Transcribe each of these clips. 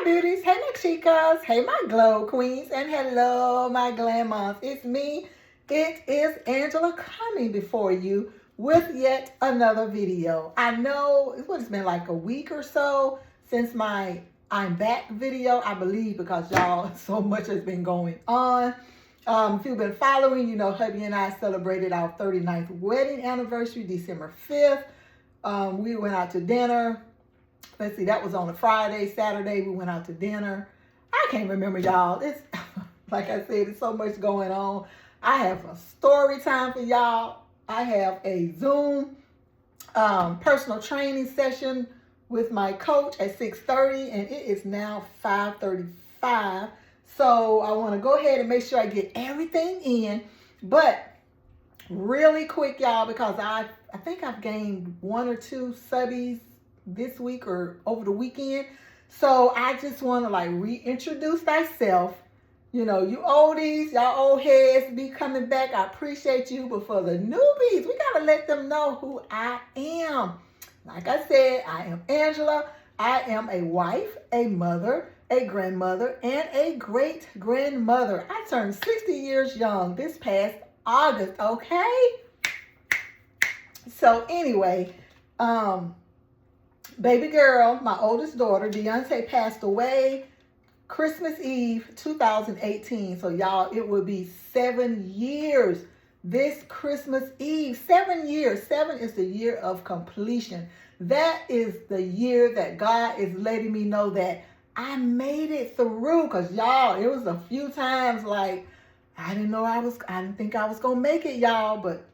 beauties, hey my chicas, hey my glow queens, and hello my Glamm-Mahs. It's me, it is Angela coming before you with yet another video. I know it's been like a week or so since my I'm back video, I believe, because y'all, so much has been going on. If you've been following, you know hubby and I celebrated our 39th wedding anniversary, December 5th. We went out to dinner. Let's see, that was on a Friday. Saturday, we went out to dinner. I can't remember, y'all. It's like I said, it's so much going on. I have a story time for y'all. I have a Zoom personal training session with my coach at 6:30, and it is now 5:35. So I want to go ahead and make sure I get everything in. But really quick, y'all, because I think I've gained 1 or 2 subbies this week or over the weekend. So I just want to like reintroduce myself. You know, you oldies, y'all old heads be coming back. I appreciate you. But for the newbies, we got to let them know who I am. Like I said, I am Angela. I am a wife, a mother, a grandmother, and a great grandmother. I turned 60 years young this past August, okay? So anyway, baby girl, my oldest daughter, Deontay, passed away Christmas Eve 2018. So y'all, it will be 7 years this Christmas Eve. 7 years. 7 is the year of completion. That is the year that God is letting me know that I made it through. Because y'all, it was a few times like I didn't think I was gonna make it, y'all, but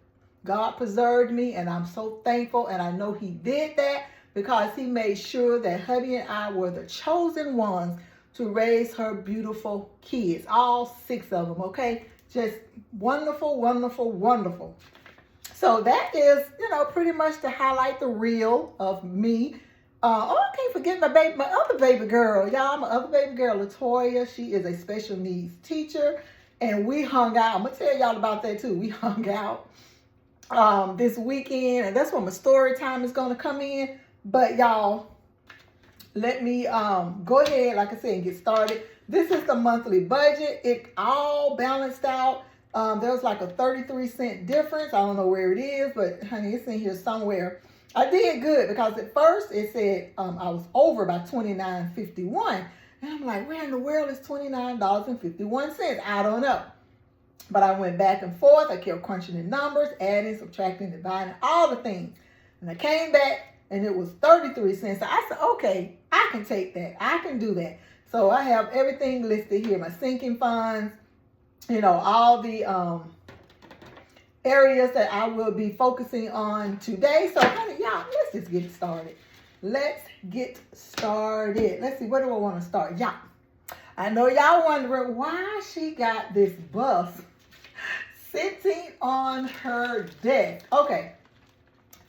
God preserved me, and I'm so thankful. And I know He did that because He made sure that hubby and I were the chosen ones to raise her beautiful kids, all 6 of them, okay? Just wonderful, wonderful, wonderful. So that is, you know, pretty much to highlight the reel of me. I can't forget my other baby girl. Y'all, my other baby girl, Latoya. She is a special needs teacher, and we hung out. I'm going to tell y'all about that too. We hung out this weekend, and that's when my story time is going to come in. But y'all, let me go ahead, like I said, and get started. This is the monthly budget. It all balanced out. There's like a 33-cent difference. I don't know where it is, but honey, it's in here somewhere. I did good because at first it said I was over by $29.51. And I'm like, where in the world is $29.51? I don't know. But I went back and forth. I kept crunching the numbers, adding, subtracting, dividing, all the things. And I came back and it was 33 cents. So I said, okay, I can take that. I can do that. So I have everything listed here. My sinking funds, you know, all the areas that I will be focusing on today. So honey, y'all, let's just get started. Let's get started. Let's see, where do I want to start? Y'all, I know y'all wondering why she got this bus sitting on her desk. Okay,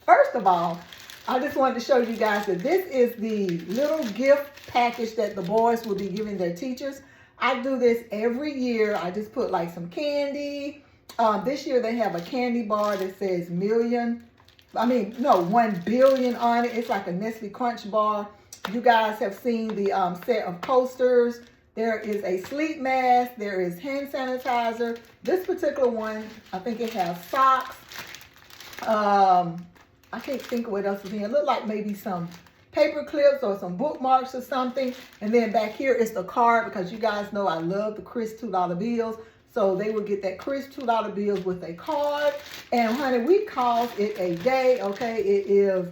first of all, I just wanted to show you guys that this is the little gift package that the boys will be giving their teachers. I do this every year. I just put like some candy. This year they have a candy bar that says 1 billion on it. It's like a Nestle Crunch bar. You guys have seen the set of coasters. There is a sleep mask. There is hand sanitizer. This particular one, I think it has socks. I can't think of what else is in here. It looked like maybe some paper clips or some bookmarks or something. And then back here is the card, because you guys know I love the crisp $2 bills. So they will get that crisp $2 bills with a card. And honey, we call it a day, okay? It is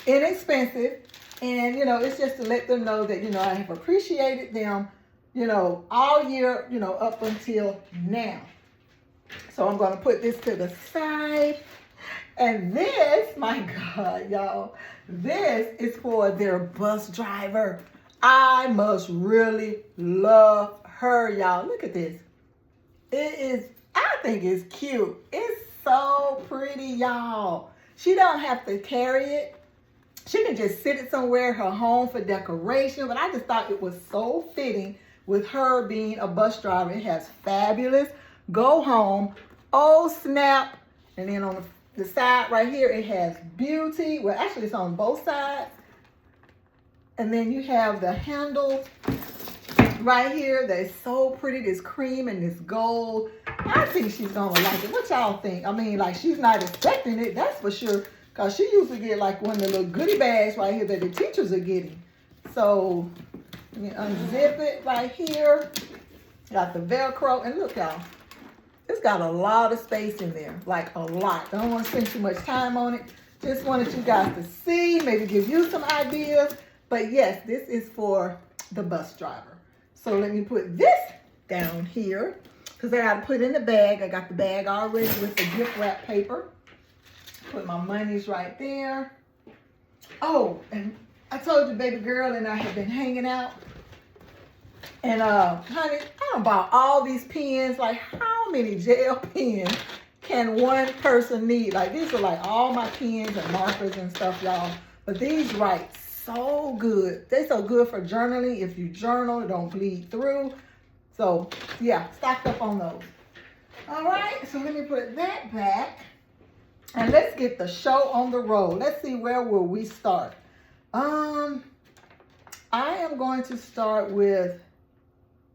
inexpensive. And, you know, it's just to let them know that, you know, I have appreciated them, you know, all year, you know, up until now. So I'm going to put this to the side. And this, my God, y'all, this is for their bus driver. I must really love her, y'all. Look at this. It is, I think it's cute. It's so pretty, y'all. She don't have to carry it. She can just sit it somewhere at her home for decoration. But I just thought it was so fitting with her being a bus driver. It has fabulous go home, oh snap. And then on the side right here, it has beauty. Well, actually it's on both sides. And then you have the handle right here that is so pretty, this cream and this gold. I think she's gonna like it. What y'all think? I mean, like, she's not expecting it, that's for sure, because she usually get like one of the little goodie bags right here that the teachers are getting. So let me unzip it right here. Got the Velcro, and look, y'all, it's got a lot of space in there, like a lot. I don't want to spend too much time on it. Just wanted you guys to see, maybe give you some ideas. But yes, this is for the bus driver. So let me put this down here, because I got to put in the bag. I got the bag already with the gift wrap paper. Put my monies right there. Oh, and I told you baby girl and I have been hanging out. And honey, I done bought all these pens. Like, how many gel pens can one person need? Like, these are like all my pens and markers and stuff, y'all. But these write so good. They're so good for journaling. If you journal, it don't bleed through. So yeah, stocked up on those. All right, so let me put that back. And let's get the show on the road. Let's see, where will we start? I am going to start with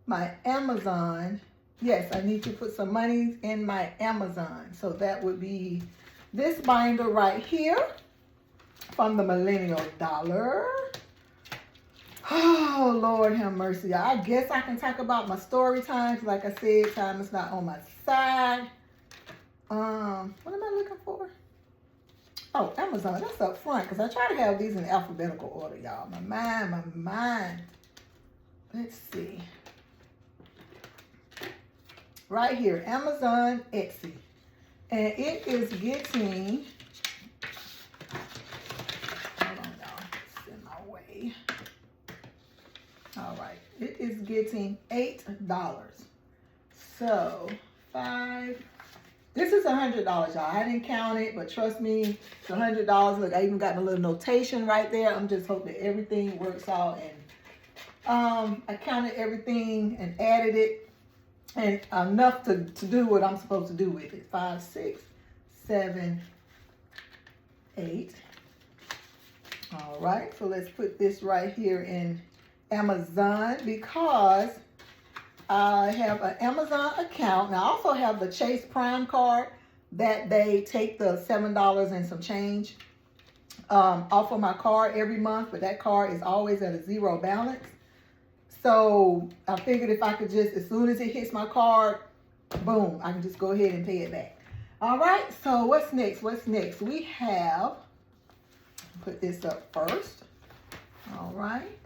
my Amazon. Yes, I need to put some money in my Amazon. So that would be this binder right here from the Millennial Dollar. Oh, Lord have mercy. I guess I can talk about my story times. Like I said, time is not on my side. What am I looking for? Oh, Amazon. That's up front, because I try to have these in alphabetical order, y'all. My mind. Let's see. Right here, Amazon Etsy. And it is getting, hold on, y'all, it's in my way. All right, it is getting $8. So, this is $100, y'all. I didn't count it, but trust me, it's $100. Look, I even got a little notation right there. I'm just hoping that everything works out. And I counted everything and added it. And enough to do what I'm supposed to do with it. 5, 6, 7, 8. All right, so let's put this right here in Amazon, because I have an Amazon account. Now I also have the Chase Prime card that they take the $7 and some change off of my card every month, but that card is always at a zero balance. So I figured if I could just, as soon as it hits my card, boom, I can just go ahead and pay it back. All right, so what's next? What's next? We have, put this up first. All right.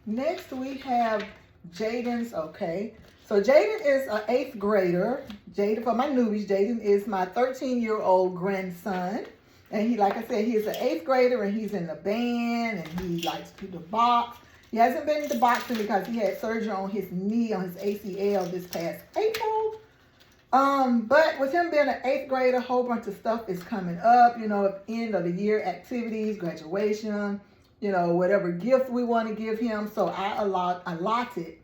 Next we have Jaden's, okay. So Jaden is an 8th grader. Jaden, for my newbies, Jaden is my 13-year-old grandson. And he, like I said, he's an 8th grader, and he's in the band, and he likes to box. He hasn't been into boxing because he had surgery on his knee, on his ACL this past April. But with him being an 8th grader, a whole bunch of stuff is coming up, you know, end of the year activities, graduation, you know, whatever gift we want to give him. So I allotted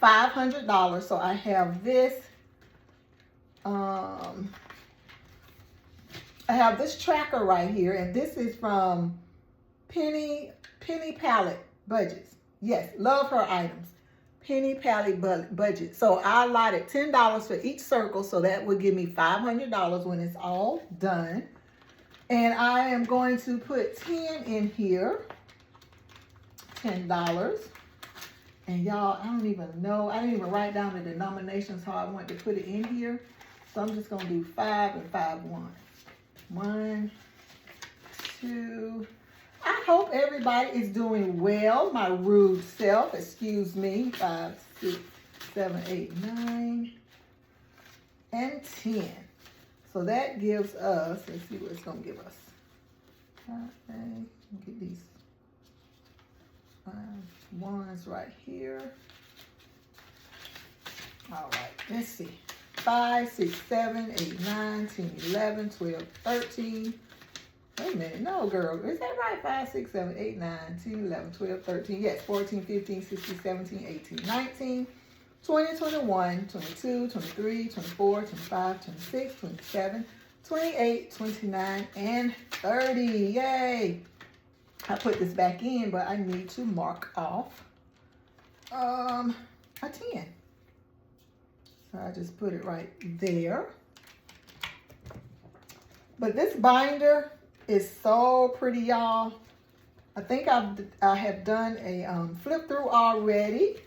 $500. So I have this, I have this tracker right here, and this is from Penny Palette Budgets. Yes, love her items. Penny Palette Budget. So I allotted $10 for each circle, so that would give me $500 when it's all done. And I am going to put 10 in here. $10. And y'all, I don't even know. I didn't even write down the denominations how I want to put it in here. So I'm just going to do 5 and 5 1. 1, 2. I hope everybody is doing well. My rude self, excuse me. 5, 6, 7, 8, 9, and 10. So that gives us, let's see what it's going to give us. Okay, get these 5 ones right here. All right, let's see. 5, 6, 7, 8, 9, 10, 11, 12, 13. Wait a minute. No, girl. Is that right? 5, 6, 7, 8, 9, 10, 11, 12, 13. Yes, 14, 15, 16, 17, 18, 19, 20, 21, 22, 23, 24, 25, 26, 27, 28, 29, and 30. Yay. I put this back in, but I need to mark off a 10. So I just put it right there. But this binder is so pretty, y'all. I think I have done a flip through already.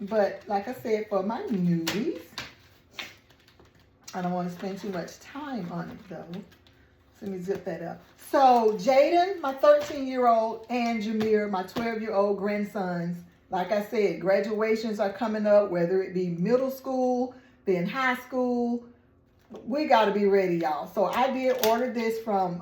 But like I said, for my newbies, I don't want to spend too much time on it though. So let me zip that up. So Jaden, my 13-year-old, and Jameer, my 12-year-old grandsons, like I said, graduations are coming up, whether it be middle school, then high school. We got to be ready, y'all. So I did order this from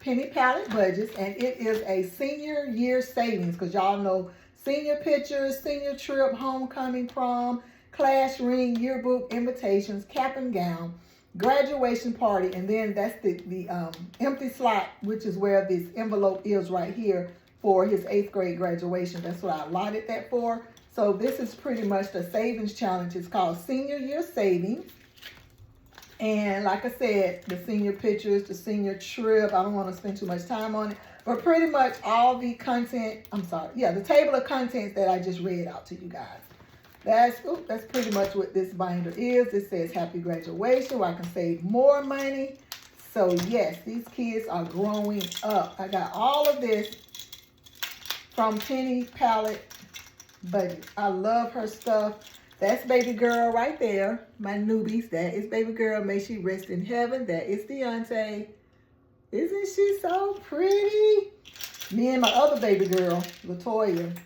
Penny Palette Budgets, and it is a senior year savings, because y'all know senior pictures, senior trip, homecoming, prom, class ring, yearbook, invitations, cap and gown, graduation party, and then that's the empty slot, which is where this envelope is right here for his 8th grade graduation. That's what I allotted that for. So this is pretty much the savings challenge. It's called Senior Year Savings. And like I said, the senior pictures, the senior trip, I don't want to spend too much time on it, but pretty much all the content, the table of contents that I just read out to you guys. That's pretty much what this binder is. It says happy graduation, where I can save more money. So yes, these kids are growing up. I got all of this from Penny Palette Budgets. I love her stuff. That's baby girl right there. My newbies, that is baby girl. May she rest in heaven. That is Deontay. Isn't she so pretty? Me and my other baby girl, Latoya,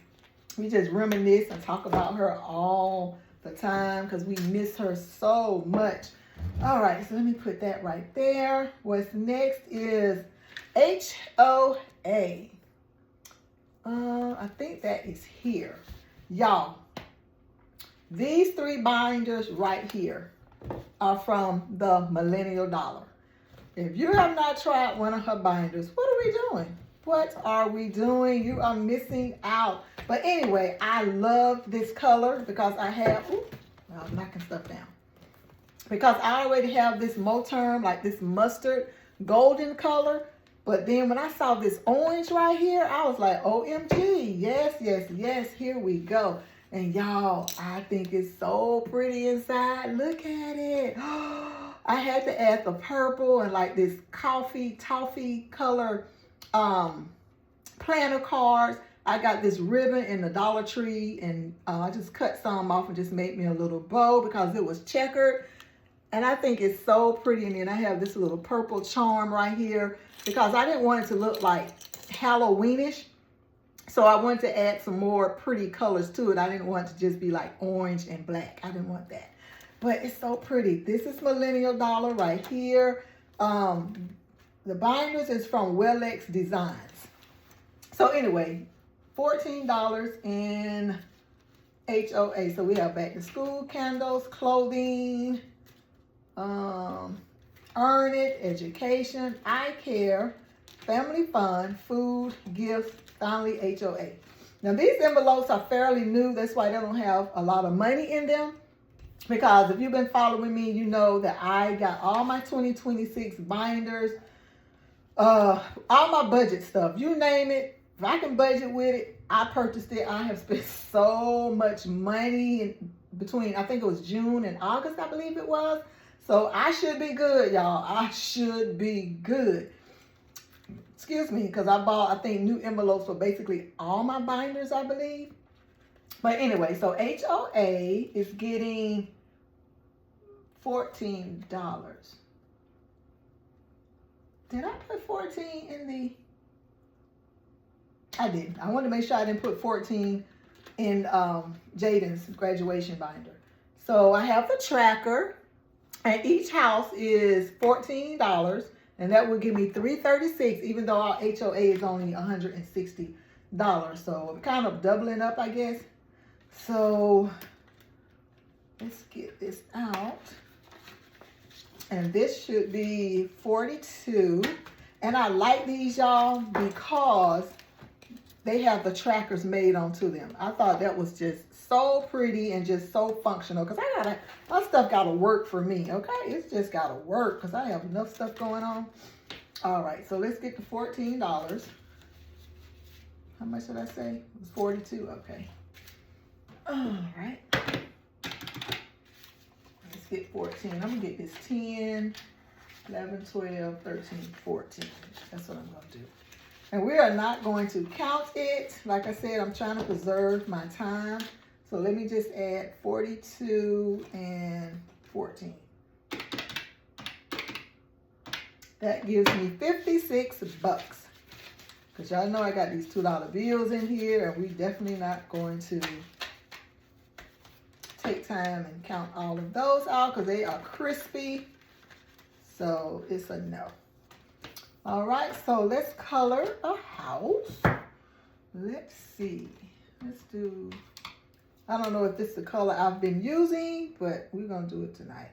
we just reminisce and talk about her all the time because we miss her so much. All right, so let me put that right there. What's next is HOA. I think that is here. Y'all, these 3 binders right here are from the Millennial Dollar. If you have not tried one of her binders, what are we doing? What are we doing? You are missing out. But anyway, I love this color because I have, I'm knocking stuff down. Because I already have this Moterm, like this mustard golden color. But then when I saw this orange right here, I was like, OMG, yes, yes, yes, here we go. And y'all, I think it's so pretty inside. Look at it. I had to add the purple and like this toffee color planner cards. I got this ribbon in the Dollar Tree, and I just cut some off and just made me a little bow because it was checkered. And I think it's so pretty. And then I have this little purple charm right here because I didn't want it to look like Halloweenish. So I wanted to add some more pretty colors to it. I didn't want it to just be like orange and black. I didn't want that. But it's so pretty. This is Millennial Dollar right here. The binders is from Wellex Designs. So anyway, $14 in HOA. So we have back to school, candles, clothing, earn it, education, eye care, family fun, food, gifts, finally HOA. Now these envelopes are fairly new. That's why they don't have a lot of money in them. Because if you've been following me, you know that I got all my 2026 binders, all my budget stuff. You name it, if I can budget with it, I purchased it. I have spent so much money in between, I think it was June and August, I believe it was. So I should be good, y'all. I should be good. Excuse me, because I bought, I think, new envelopes for basically all my binders, I believe. But anyway, so HOA is getting $14. Did I put 14 in the... I didn't. I wanted to make sure I didn't put 14 in Jaden's graduation binder. So I have the tracker, and each house is $14, and that would give me $336, even though our HOA is only $160. So I'm kind of doubling up, I guess. So let's get this out. And this should be 42. And I like these, y'all, because they have the trackers made onto them. I thought that was just so pretty and just so functional. Because my stuff gotta work for me, okay? It's just gotta work because I have enough stuff going on. All right, so let's get to $14. How much did I say? It was 42. Okay. All right. Let's get 14. I'm gonna get this 10, 11, 12, 13, 14. That's what I'm gonna do. And we are not going to count it. Like I said, I'm trying to preserve my time. So let me just add 42 and 14. That gives me 56 bucks. Because y'all know I got these $2 bills in here, and we definitely not going to take time and count all of those out because they are crispy. So it's a no. All right, so let's color a house. Let's see. Let's do, I don't know if this is the color I've been using, but we're going to do it tonight.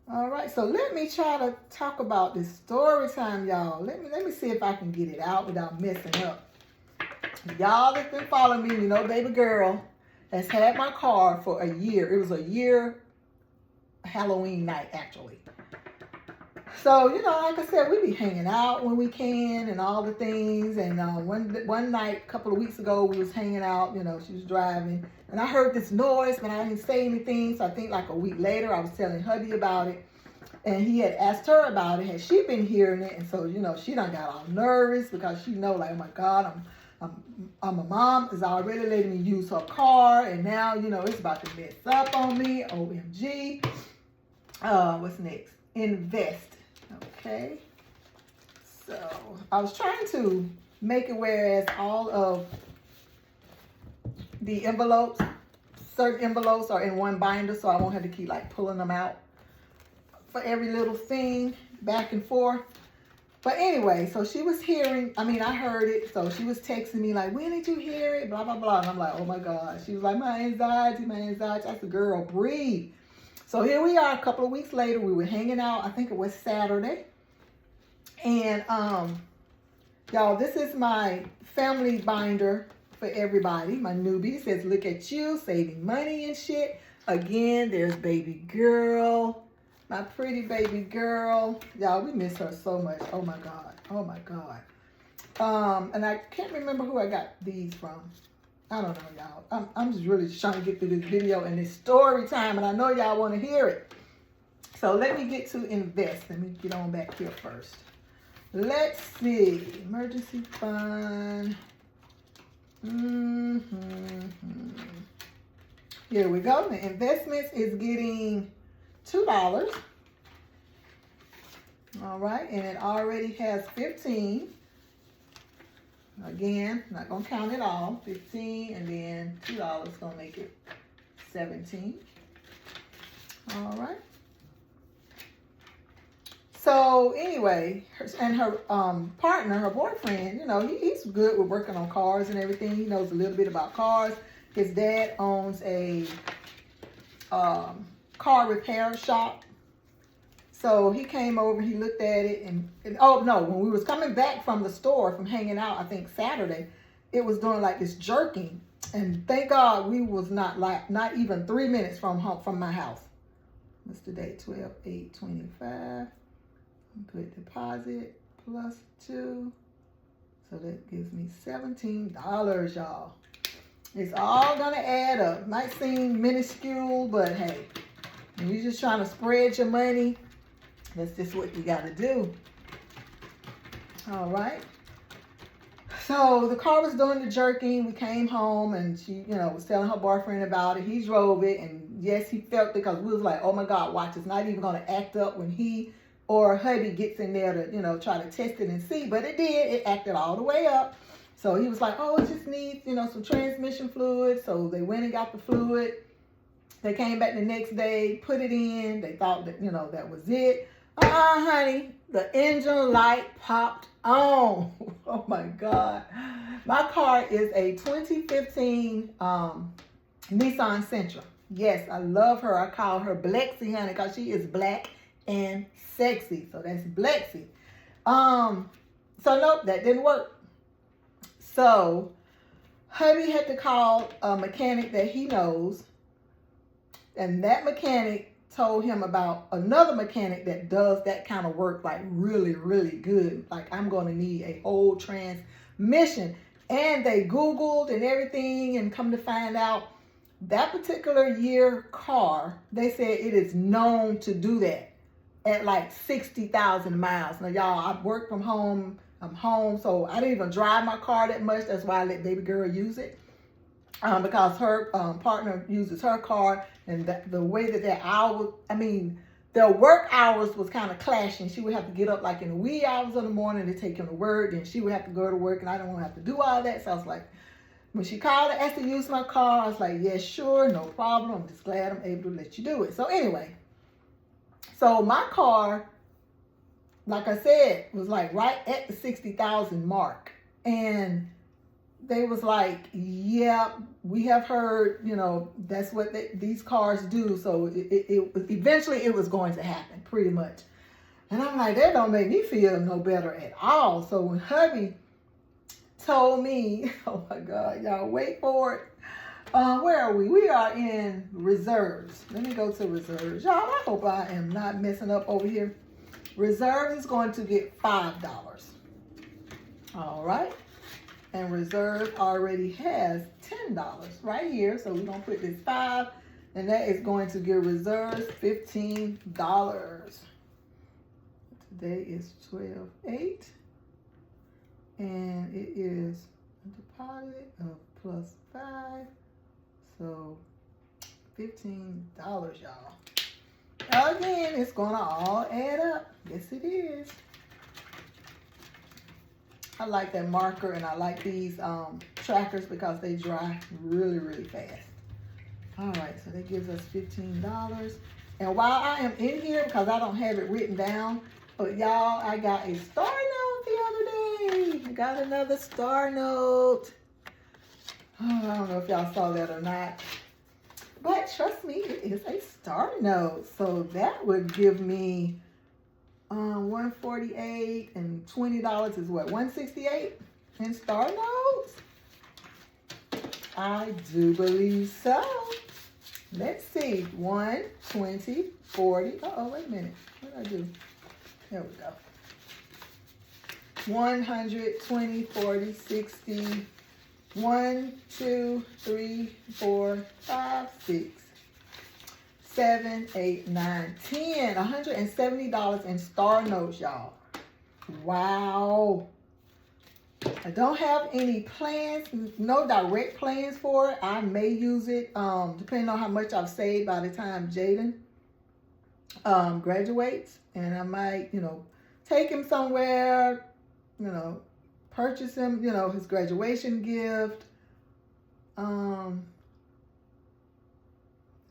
All right, so let me try to talk about this story time, y'all. Let me see if I can get it out without messing up. Y'all that's been following me, you know, baby girl has had my car for a year. It was a year Halloween night, actually. So, you know, like I said, we be hanging out when we can and all the things. And one night, a couple of weeks ago, we was hanging out, you know, she was driving. And I heard this noise, but I didn't say anything. So I think like a week later, I was telling hubby about it. And he had asked her about it. Had she been hearing it? And so, you know, she done got all nervous because she know like, oh my God, I'm a mom is already letting me use her car. And now, you know, it's about to mess up on me. OMG. What's next? Invest. Okay, so I was trying to make it whereas all of the envelopes, certain envelopes are in one binder, so I won't have to keep like pulling them out for every little thing back and forth. But anyway, so she was hearing, I heard it, so she was texting me like, when did you hear it? Blah, blah, blah. And I'm like, oh my God. She was like, my anxiety. I said, girl, breathe. So here we are a couple of weeks later. We were hanging out. I think it was Saturday. And y'all, this is my family binder for everybody. My newbie says, look at you, saving money and shit. Again, there's baby girl, my pretty baby girl. Y'all, we miss her so much. Oh my God. Oh my God. And I can't remember who I got these from. I don't know, y'all. I'm just really trying to get through this video and this story time, and I know y'all want to hear it. So let me get to invest. Let me get on back here first. Let's see. Emergency fund. Here we go. The investments is getting $2. All right, and it already has 15. Again, not gonna count it all. 15, and then $2 gonna make it 17. All right. So anyway, her partner, her boyfriend, you know, he's good with working on cars and everything. He knows a little bit about cars. His dad owns a car repair shop. So he came over, he looked at it, and oh no, when we was coming back from the store, from hanging out, I think Saturday, it was doing like this jerking. And thank God we was not even 3 minutes from my house. What's the date? 12/8/25. Put deposit plus 2. So that gives me $17, y'all. It's all gonna add up. Might seem minuscule, but hey, when you're just trying to spread your money, that's just what you gotta do. All right. So the car was doing the jerking. We came home and she, you know, was telling her boyfriend about it. He drove it, and yes, he felt it because we was like, oh my God, watch, it's not even gonna act up when he or hubby gets in there to, you know, try to test it and see. But it did. It acted all the way up. So he was like, oh, it just needs, you know, some transmission fluid. So they went and got the fluid. They came back the next day, put it in. They thought that, you know, that was it. Honey, the engine light popped on. Oh my God. My car is a 2015 Nissan Sentra. Yes, I love her. I call her Blexy, honey, because she is black and sexy. So that's Blexy. So nope, that didn't work. So hubby had to call a mechanic that he knows. And that mechanic told him about another mechanic that does that kind of work like really, really good. Like, I'm going to need a whole transmission. And they Googled and everything, and come to find out that particular year car, they said it is known to do that at like 60,000 miles. Now, y'all, I work from home. I'm home, so I didn't even drive my car that much. That's why I let baby girl use it. Because her partner uses her car, and the way that their hours, their work hours was kind of clashing. She would have to get up like in the wee hours of the morning to take him to work, and she would have to go to work, and I didn't want to have to do all that. So I was like, when she called and asked to use my car, I was like, yes, sure, no problem. I'm just glad I'm able to let you do it. So anyway, so my car, like I said, was like right at the 60,000 mark. And they was like, yeah, we have heard, that's what these cars do. So eventually it was going to happen, pretty much. And I'm like, that don't make me feel no better at all. So when hubby told me, oh my God, y'all wait for it. Where are we? We are in reserves. Let me go to reserves. Y'all, I hope I am not messing up over here. Reserve is going to get $5. All right. And reserve already has $10 right here. So we're going to put this 5, and that is going to give reserves $15. Today is 12/8, and it is a deposit of plus 5, so $15, y'all. Again, it's gonna all add up. Yes, it is. I like that marker, and I like these trackers because they dry really, really fast. All right, so that gives us $15. And while I am in here, because I don't have it written down, but y'all, I got a star note the other day. I got another star note. Oh, I don't know if y'all saw that or not. But trust me, it is a star note. So that would give me $148, and $20 is what, $168 in star notes? I do believe so. Let's see. 1, 20, 40. Uh-oh, wait a minute. What did I do? There we go. 100, 20, 40, 60. 1, 2, 3, 4, 5, 6, 7, 8, 9, 10. $170 in star notes, y'all. Wow. I don't have any plans, no direct plans for it. I may use it depending on how much I've saved by the time Jaden graduates. And I might, take him somewhere, purchase him, his graduation gift. Let's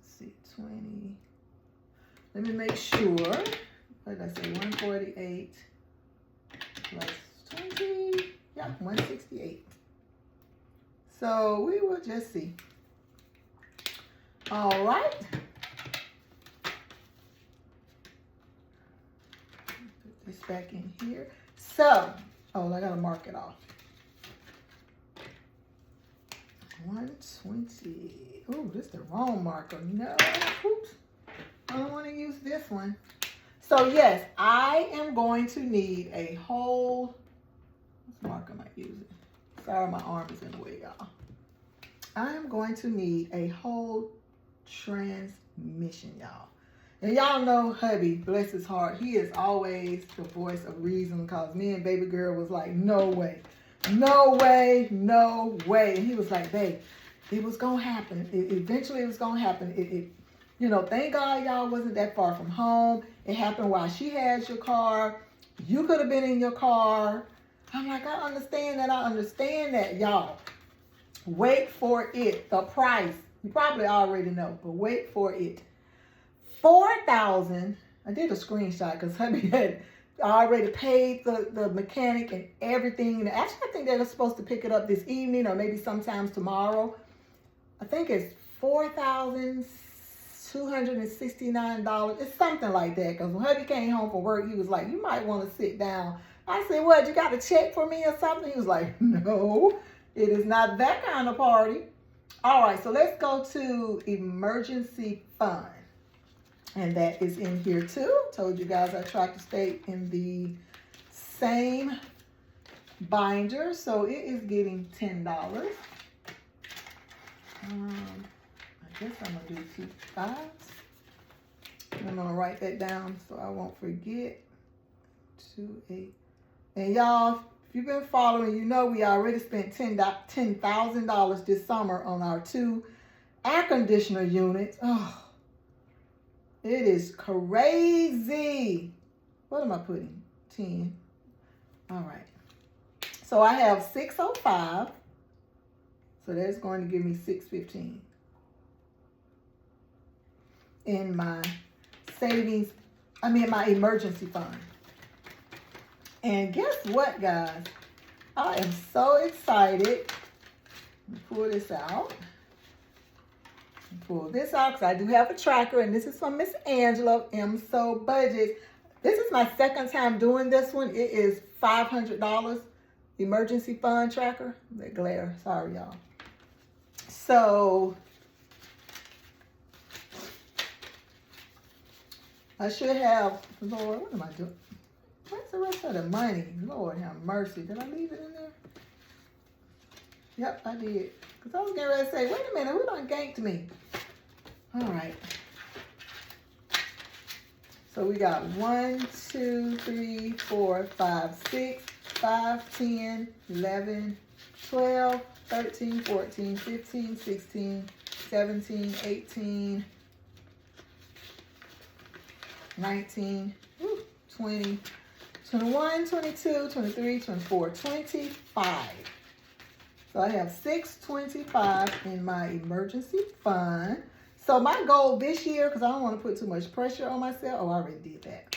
see, 20. Let me make sure. What did I say? 148 plus 20. Yeah, 168. So we will just see. All right. Put this back in here. So, oh, I gotta mark it off. 120. Oh, this is the wrong marker. No, oops. I don't want to use this one. So yes, I am going to need a whole, what marker am I using? Sorry, my arm is in the way, y'all. I am going to need a whole transmission, y'all. And y'all know hubby, bless his heart, he is always the voice of reason, because me and baby girl was like, no way, no way, no way. And he was like, babe, it was going to happen. Eventually it was going to happen. Thank God y'all wasn't that far from home. It happened while she had your car. You could have been in your car. I'm like, I understand that, y'all. Wait for it. The price. You probably already know, but wait for it. $4,000. I did a screenshot because hubby had already paid the mechanic and everything. And actually, I think they're supposed to pick it up this evening or maybe sometimes tomorrow. I think it's $4,269. It's something like that. Because when hubby came home from work, he was like, you might want to sit down. I said, what, you got a check for me or something? He was like, no, it is not that kind of party. All right, so let's go to emergency fund. And that is in here too. Told you guys I tried to stay in the same binder. So it is getting $10. I guess I'm going to do 2 5s. I'm going to write that down so I won't forget. 2 8. And y'all, if you've been following, you know we already spent $10,000 this summer on our 2 air conditioner units. Oh, it is crazy. What am I putting? 10. All right. So I have 605. So that's going to give me 615 in my savings, my emergency fund. And guess what, guys? I am so excited. Let me pull this out. Pull this out because I do have a tracker, and this is from Miss Angela, So Budget. This is my second time doing this one. It is $500 emergency fund tracker. That glare, sorry y'all. So I should have, Lord, what am I doing? Where's the rest of the money? Lord have mercy. Did I leave it in there? Yep, I did. Because I was getting ready to say, wait a minute, who done ganked me? All right. So we got 1, 2, 3, 4, 5, 6, 5, 10, 11, 12, 13, 14, 15, 16, 17, 18, 19, 20, 21, 22, 23, 24, 25. So I have 625 in my emergency fund. So my goal this year, because I don't want to put too much pressure on myself. Oh, I already did that.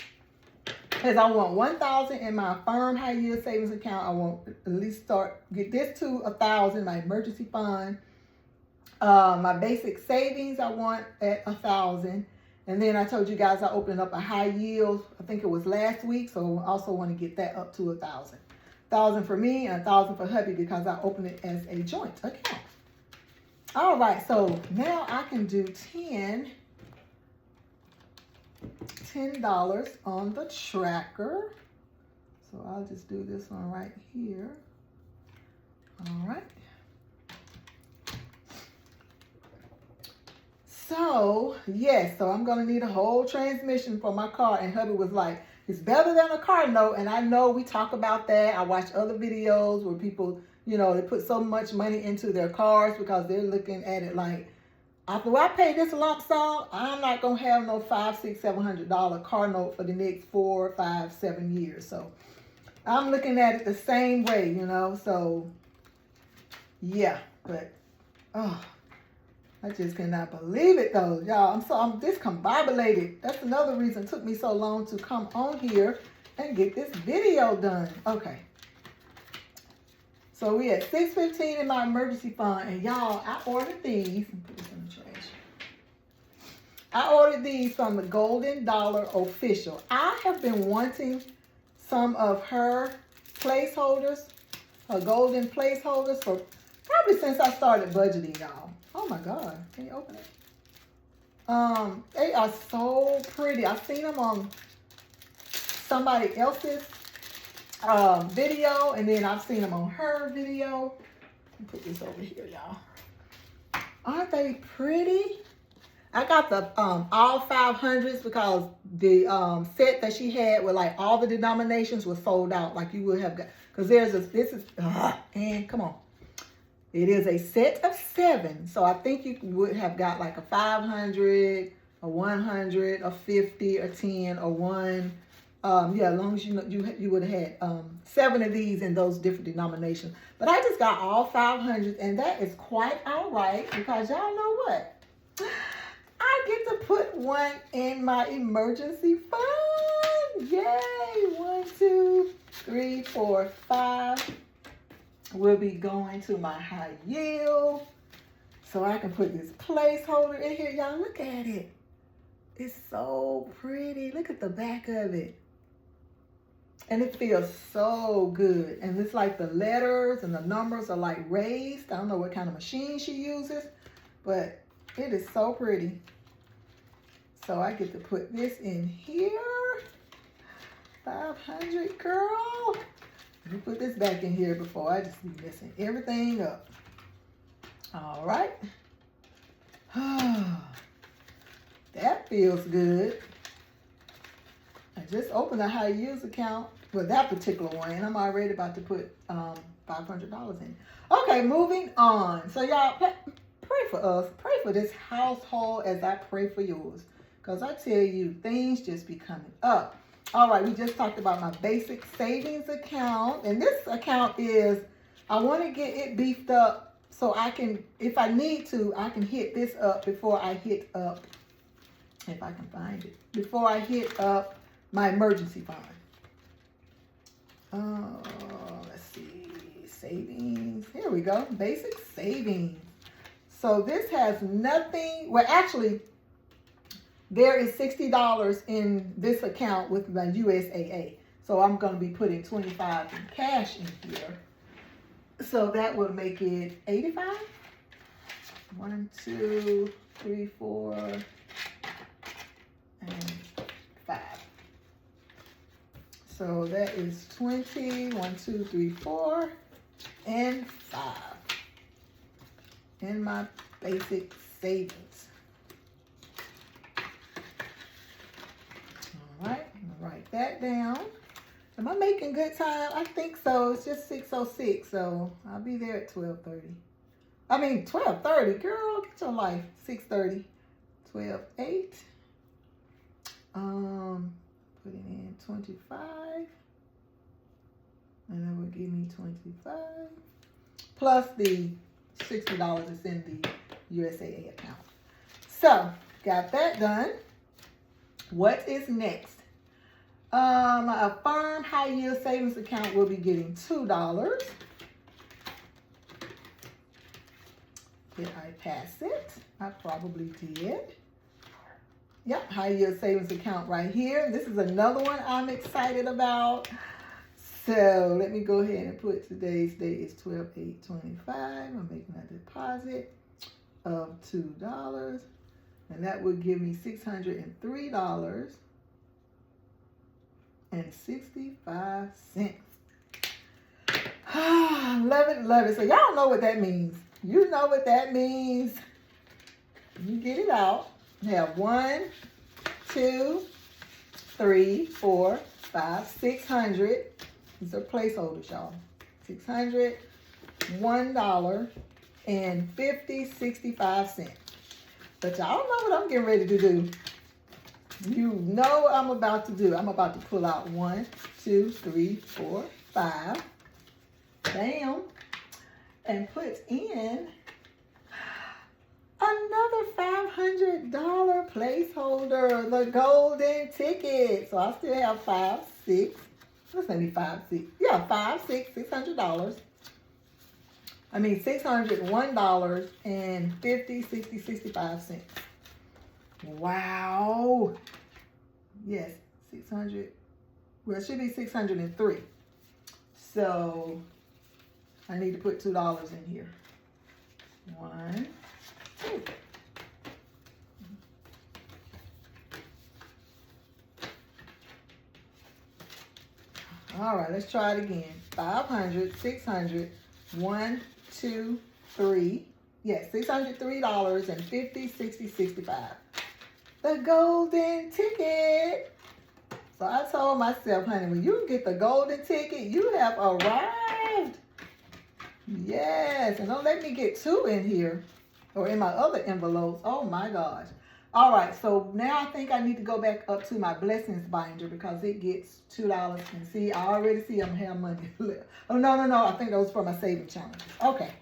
Because I want 1,000 in my firm high yield savings account. I want at least get this to 1,000, my emergency fund. My basic savings I want at 1,000. And then I told you guys I opened up a high yield. I think it was last week. So I also want to get that up to 1,000. 1,000 for me and 1,000 for hubby because I opened it as a joint account. All right, so now I can do $10 on the tracker. So I'll just do this one right here. All right. So, yes, so I'm going to need a whole transmission for my car. And hubby was like, it's better than a car note. And I know we talk about that. I watch other videos where people, you know, they put so much money into their cars because they're looking at it like, after I pay this lump sum, I'm not going to have no $500, $600, $700 car note for the next 4, 5, 7 years. So I'm looking at it the same way, you know. So, yeah, but, oh, I just cannot believe it though, y'all. I'm discombobulated. That's another reason it took me so long to come on here and get this video done. Okay. So we at $615 in my emergency fund, and y'all, I ordered these. Put this in the trash. I ordered these from the Golden Dollar Official. I have been wanting some of her placeholders, her golden placeholders, for probably since I started budgeting, y'all. Oh my God, can you open it? They are so pretty. I've seen them on somebody else's video, and then I've seen them on her video. Let me put this over here, y'all. Aren't they pretty? I got the all 500s because the set that she had with like all the denominations was sold out, like you would have got. Because there's and come on. It is a set of 7, so I think you would have got like a 500, a 100, a 50, a 10, a 1. Yeah, as long as you would have had 7 of these in those different denominations. But I just got all 500, and that is quite all right because y'all know what? I get to put one in my emergency fund. Yay! 1, 2, 3, 4, 5. Will be going to my high yield. So I can put this placeholder in here. Y'all look at it. It's so pretty. Look at the back of it. And it feels so good. And it's like the letters and the numbers are like raised. I don't know what kind of machine she uses, but it is so pretty. So I get to put this in here. 500, girl. Let me put this back in here before I just be messing everything up. All right. That feels good. I just opened a high use account with that particular one, and I'm already about to put $500 in. Okay, moving on. So y'all, pray for us. Pray for this household as I pray for yours. Because I tell you, things just be coming up. All right, we just talked about my basic savings account. And this account is, I want to get it beefed up so I can, if I need to, I can hit this up before I hit up, if I can find it, before I hit up my emergency fund. Let's see, savings. Here we go, basic savings. So this has nothing, well actually, there is $60 in this account with my USAA. So I'm going to be putting $25 in cash in here. So that will make it 85. 1, 2, 3, 4, and 5. So that is 20, 1, 2, 3, 4, and 5 in my basic savings. All right, I'm gonna write that down. Am I making good time? I think so. It's just 6:06, so I'll be there at 12:30. I mean 12:30, girl, get your life. 6:30, 12:08. Putting in 25, and that will give me 25 plus the $60 that's in the USAA account. So got that done. What is next? A firm high yield savings account will be getting $2. Did I pass it? I probably did. Yep, high yield savings account right here. This is another one I'm excited about. So let me go ahead and put today's date is 12/8/25. I'm making a deposit of $2. And that would give me $603.65. Love it, love it. So y'all know what that means. You know what that means. You get it out. You have 1, 2, 3, 4, 5, 600. These are placeholders, y'all. $600, $1.5065. But y'all know what I'm getting ready to do. You know what I'm about to do. I'm about to pull out 1, 2, 3, 4, 5. Bam. And put in another $500 placeholder, the golden ticket. So I still have 5, 6. Let's maybe 5, 6. Yeah, 5, 6, $600. I mean $601.50, 65. Wow. Yes, 600. Well, it should be 603. So I need to put $2 in here. 1, 2. All right, let's try it again. 500, 600, 1, 2, 3. Yes, $603.50, 60, 65. The golden ticket. So I told myself, honey, when you get the golden ticket, you have arrived. Yes, and don't let me get 2 in here or in my other envelopes. Oh my gosh. All right, so now I think I need to go back up to my blessings binder because it gets $2. And see, I already see I'm having money left. Oh, no. I think that was for my saving challenges. Okay.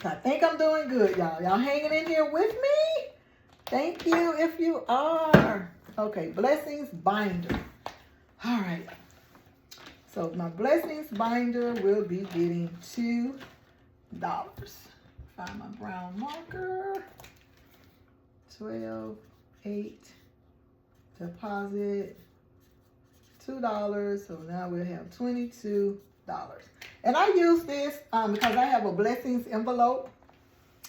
So I think I'm doing good, y'all. Y'all hanging in here with me? Thank you if you are. Okay, blessings binder. All right. So my blessings binder will be getting $2. Find my brown marker. 12/8 deposit $2. So now we'll have $22. And I use this because I have a blessings envelope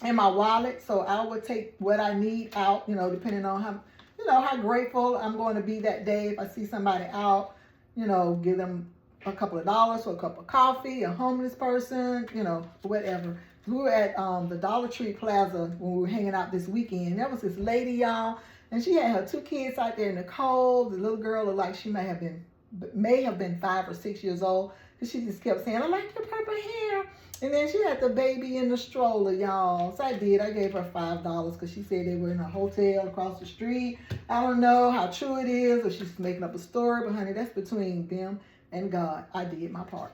in my wallet. So I will take what I need out, you know, depending on you know, how grateful I'm going to be that day if I see somebody out, you know, give them a couple of dollars for a cup of coffee, a homeless person, you know, whatever. We were at the Dollar Tree Plaza when we were hanging out this weekend. There was this lady, y'all, and she had her 2 kids out there in the cold. The little girl looked like she may have been 5 or 6 years old. And she just kept saying, I like your purple hair. And then she had the baby in the stroller, y'all. So I did. I gave her $5 because she said they were in a hotel across the street. I don't know how true it is or she's making up a story, but honey, that's between them and God. I did my part.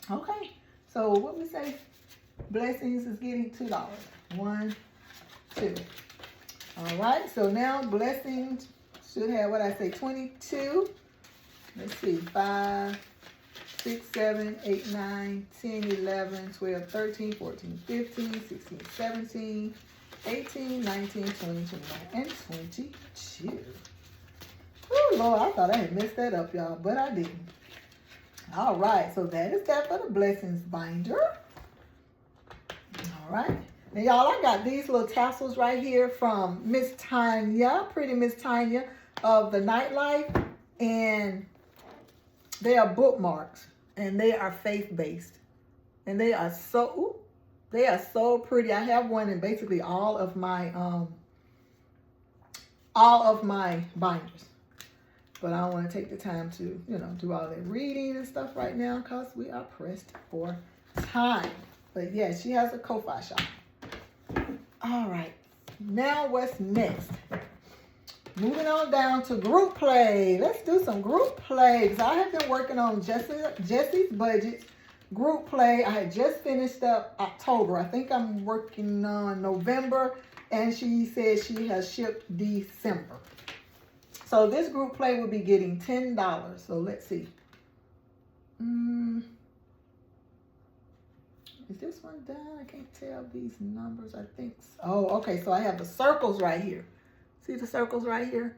Okay. So what we say? Blessings is getting $2. 1, 2. All right. So now blessings should have what I say, 22. Let's see, 5, 6, 7, 8, 9, 10, 11, 12, 13, 14, 15, 16, 17, 18, 19, 20, 21, and 22. Oh, Lord, I thought I had messed that up, y'all, but I didn't. All right, so that is that for the blessings binder. All right. Now, y'all, I got these little tassels right here from Miss Tanya, pretty Miss Tanya of the Nightlife, and they are bookmarks. And they are faith-based. And they are so pretty. I have one in basically all of my binders. But I don't want to take the time to, you know, do all that reading and stuff right now because we are pressed for time. But yeah, she has a Ko-Fi shop. All right. Now what's next? Moving on down to group play. Let's do some group plays. I have been working on Jessie's Budget group play. I had just finished up October. I think I'm working on November, and she said she has shipped December. So this group play will be getting $10. So let's see. Is this one done? I can't tell these numbers. I think so. Oh, okay. So I have the circles right here. See the circles right here?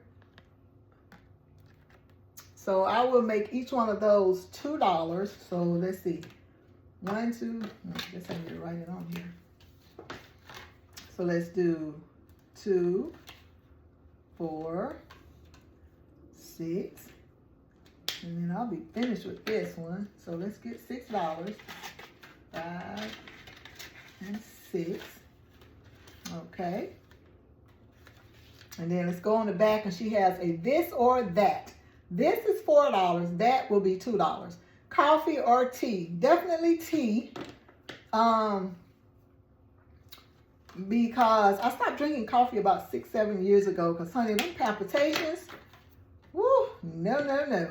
So I will make each one of those $2. So let's see. 1, 2. I guess I need to write it on here. So let's do 2, 4, 6. And then I'll be finished with this one. So let's get $6. 5 and 6. Okay. And then let's go on the back, and she has a this or that. This is $4. That will be $2. Coffee or tea? Definitely tea. Because I stopped drinking coffee about 6, 7 years ago. Because honey, them palpitations. Woo! No, no, no.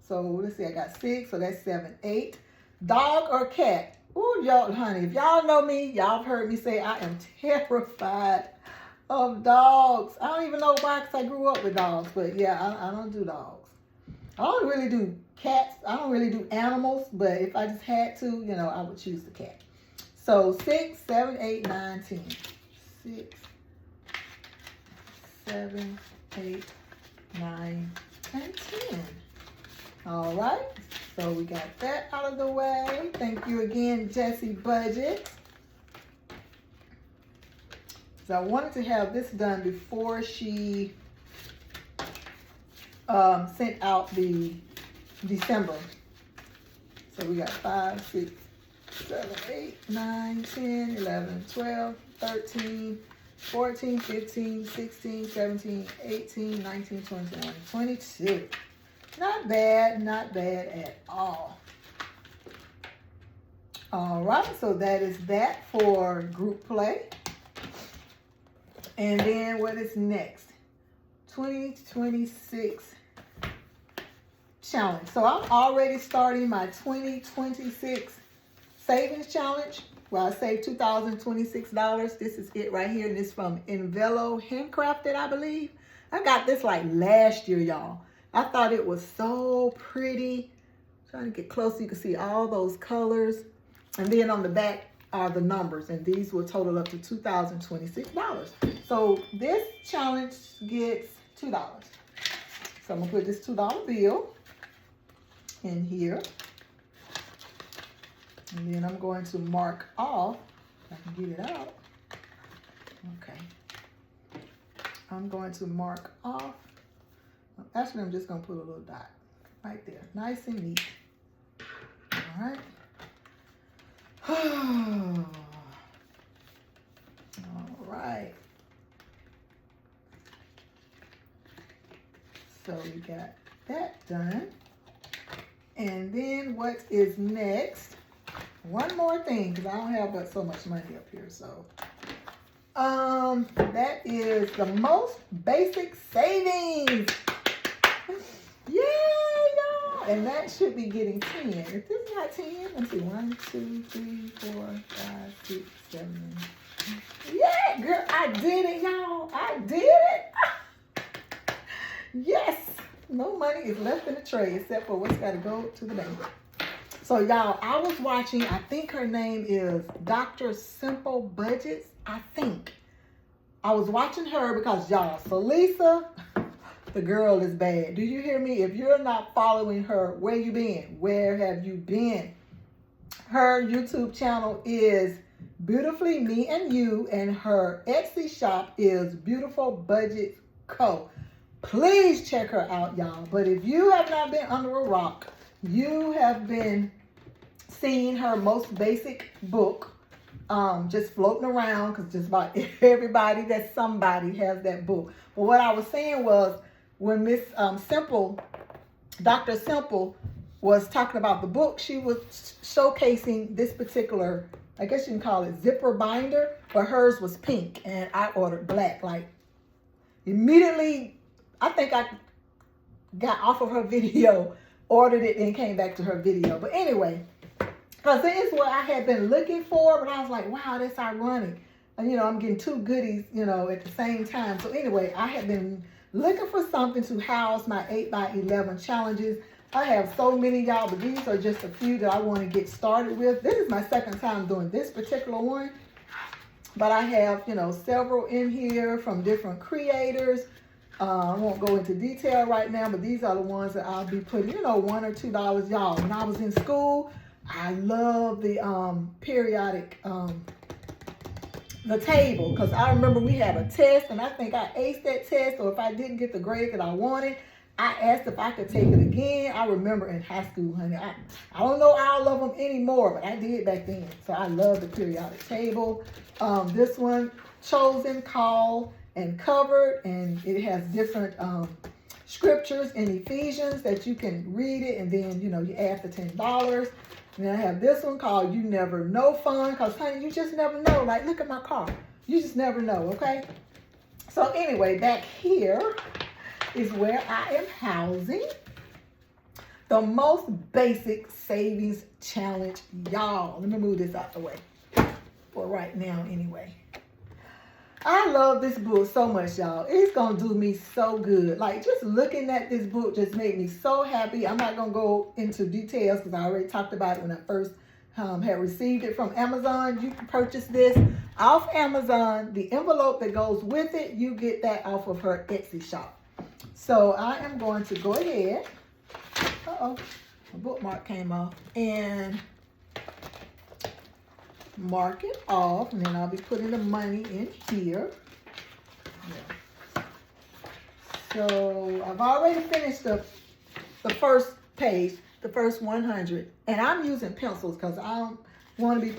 So let's see. I got 6. So that's 7, 8. Dog or cat? Ooh, y'all, honey. If y'all know me, y'all have heard me say I am terrified of dogs. I don't even know why, because I grew up with dogs. But yeah, I don't do dogs. I don't really do cats. I don't really do animals. But if I just had to, you know, I would choose the cat. So 6, 7, 8, 9, 10. 6, 7, 8, 9, and 10. All right. So we got that out of the way. Thank you again, Jessie Budget. So I wanted to have this done before she sent out the December. So we got 5, 6, 7, 8, 9, 10, 11, 12, 13, 14, 15, 16, 17, 18, 19, 21, 22. Not bad at all. All right, so that is that for group play. And then what is next? 2026 challenge. So I'm already starting my 2026 savings challenge where I saved $2,026. This is it right here. And it's from Envelo Handcrafted, I believe. I got this like last year, y'all. I thought it was so pretty. Trying to get close so you can see all those colors. And then on the back are the numbers, and these will total up to $2,026. So this challenge gets $2. So I'm gonna put this $2 bill in here. And then I'm going to mark off, if I can get it out. Okay. I'm going to mark off. Actually, I'm just going to put a little dot right there. Nice and neat. All right. All right. So we got that done. And then what is next? One more thing, because I don't have but so much money up here. So that is the most basic savings. Yay, y'all. And that should be getting 10. If this is not 10, let's see. 1, 2, 3, 4, 5, 6, 7. Yeah, girl, I did it, y'all. I did it. Yes. No money is left in the tray except for what's got to go to the bank. So, y'all, I was watching, I think her name is Dr. Simple Budgets, I think. I was watching her because, y'all, Salisa, the girl is bad. Do you hear me? If you're not following her, where you been? Where have you been? Her YouTube channel is Beautifully Me and You, and her Etsy shop is Beautiful Budget Co. Please check her out, y'all. But if you have not been under a rock, you have been seeing her most basic book just floating around, because just about everybody that's somebody has that book. But what I was saying was, when Miss Simple, Dr. Simple, was talking about the book, she was showcasing this particular, I guess you can call it zipper binder, but hers was pink and I ordered black. Like immediately, I think I got off of her video, ordered it, and came back to her video. But anyway, because this is what I had been looking for, but I was like, wow, that's ironic. And, I'm getting two goodies, at the same time. So anyway, I had been looking for something to house my 8x11 challenges. I have so many, y'all, but these are just a few that I want to get started with. This is my second time doing this particular one. But I have, several in here from different creators. I won't go into detail right now, but these are the ones that I'll be putting, $1 or $2, y'all. When I was in school, I love the periodic, the table, because I remember we had a test, and I think I aced that test, or if I didn't get the grade that I wanted, I asked if I could take it again. I remember in high school, honey. I don't know all of them anymore, but I did back then. So I love the periodic table. This one, Chosen, Called, and Covered, and it has different scriptures in Ephesians that you can read it, and then you add the $10. And then I have this one called You Never Know Fun, because honey, you just never know. Like, look at my car. You just never know, okay? So anyway, back here is where I am housing the most basic savings challenge, y'all. Let me move this out the way for right now anyway. I love this book so much, y'all. It's going to do me so good. Like, just looking at this book just made me so happy. I'm not going to go into details because I already talked about it when I first had received it from Amazon. You can purchase this off Amazon. The envelope that goes with it, you get that off of her Etsy shop. So I am going to go ahead. Uh-oh, my bookmark came off. And mark it off, and then I'll be putting the money in here. Yeah. So I've already finished the first page, the first 100, and I'm using pencils because I don't want to be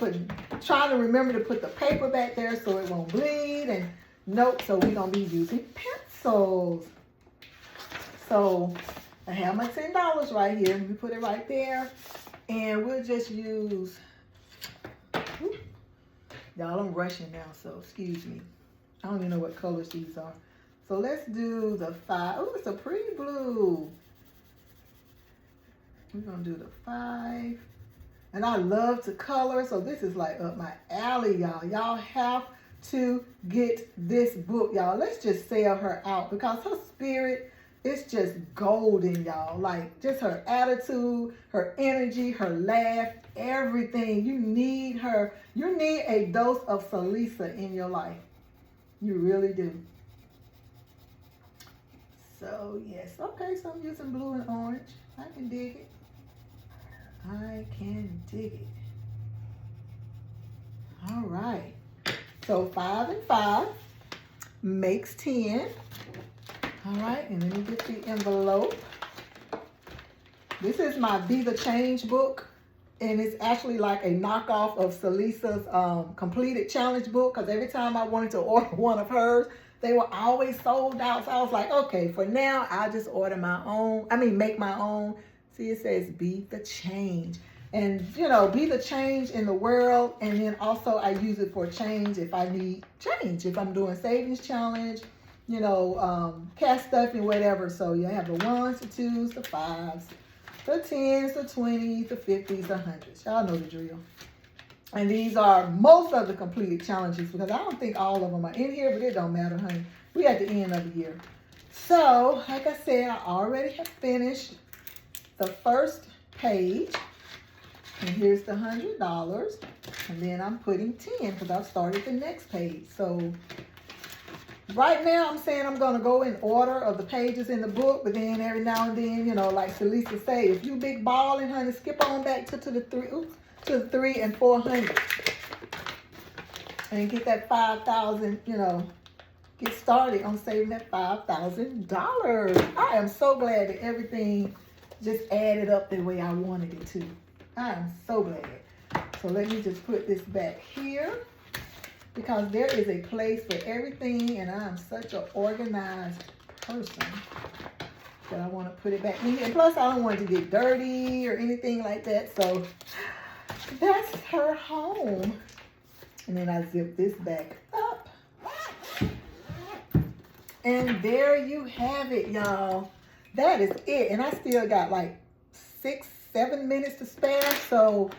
trying to remember to put the paper back there so it won't bleed. And nope, so we're gonna be using pencils. So I have my $10 right here. Let me put it right there, and we'll just use. Y'all, I'm rushing now, so excuse me. I don't even know what colors these are. So let's do the 5. Oh, it's a pretty blue. We're going to do the 5. And I love to color, so this is like up my alley, y'all. Y'all have to get this book, y'all. Let's just sell her out because her spirit is just golden, y'all. Like, just her attitude, her energy, her laugh, everything. You need her. You need a dose of Salisa in your life. You really do. So, yes. Okay, so I'm using blue and orange. I can dig it. I can dig it. All right. So 5 and 5. makes 10. All right, and let me get the envelope. This is my Be the Change book, and it's actually like a knockoff of Salisa's completed challenge book, because every time I wanted to order one of hers, they were always sold out. So I was like, okay, for now, I'll just order my own. Make my own. See, it says Be the Change. And, you know, be the change in the world. And then also I use it for change if I need change. If I'm doing savings challenge, you know, cash stuffing, whatever. So you have the 1s, the 2s, the 5s, the 10s, the 20s, the 50s, the 100s. Y'all know the drill. And these are most of the completed challenges, because I don't think all of them are in here, but it don't matter, honey. We at the end of the year. So, like I said, I already have finished the first page. And here's the $100. And then I'm putting 10 because I've started the next page. So right now I'm saying I'm going to go in order of the pages in the book. But then every now and then, you know, like Salisa say, if you big balling, honey, skip on back to the 3 and 400. And get that 5,000, you know, get started on saving that $5,000. I am so glad that everything just added up the way I wanted it to. I am so glad. So let me just put this back here, because there is a place for everything, and I am such an organized person that I want to put it back in here. And plus, I don't want it to get dirty or anything like that. So that's her home. And then I zip this back up. And there you have it, y'all. That is it. And I still got like 6-7 minutes to spare. So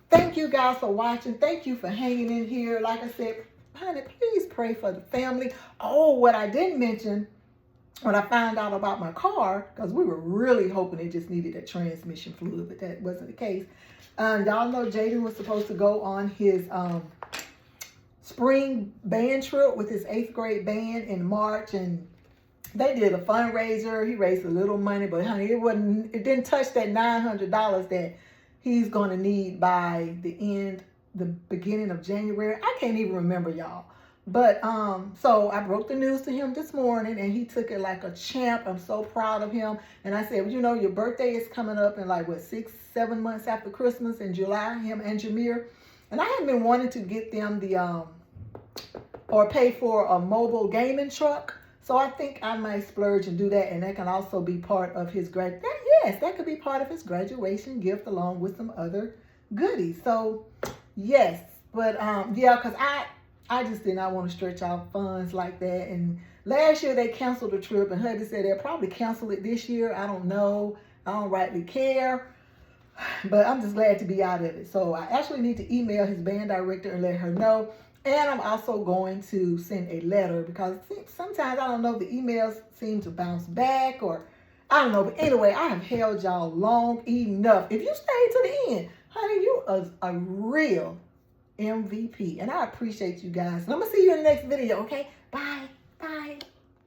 thank you guys for watching. Thank you for hanging in here. Like I said, honey, please pray for the family. Oh, what I didn't mention when I found out about my car, because we were really hoping it just needed a transmission fluid, but that wasn't the case. Y'all know Jaden was supposed to go on his spring band trip with his 8th grade band in March, and they did a fundraiser. He raised a little money, but honey, it didn't touch that $900 that he's going to need by the beginning of January. I can't even remember, y'all. But so I broke the news to him this morning, and he took it like a champ. I'm so proud of him. And I said, well, you know, your birthday is coming up in like, what, 6-7 months after Christmas in July, him and Jameer. And I have been wanting to get them or pay for a mobile gaming truck. So I think I might splurge and do that, and that can also be part of his yes, that could be part of his graduation gift along with some other goodies. So yes, but yeah, because I just did not want to stretch out funds like that. And last year they canceled the trip, and Huddy said they'll probably cancel it this year. I don't know. I don't rightly care. But I'm just glad to be out of it. So I actually need to email his band director and let her know. And I'm also going to send a letter, because sometimes, I don't know, the emails seem to bounce back, or I don't know. But anyway, I have held y'all long enough. If you stayed to the end, honey, you are a real MVP. And I appreciate you guys. And I'm going to see you in the next video, okay? Bye. Bye.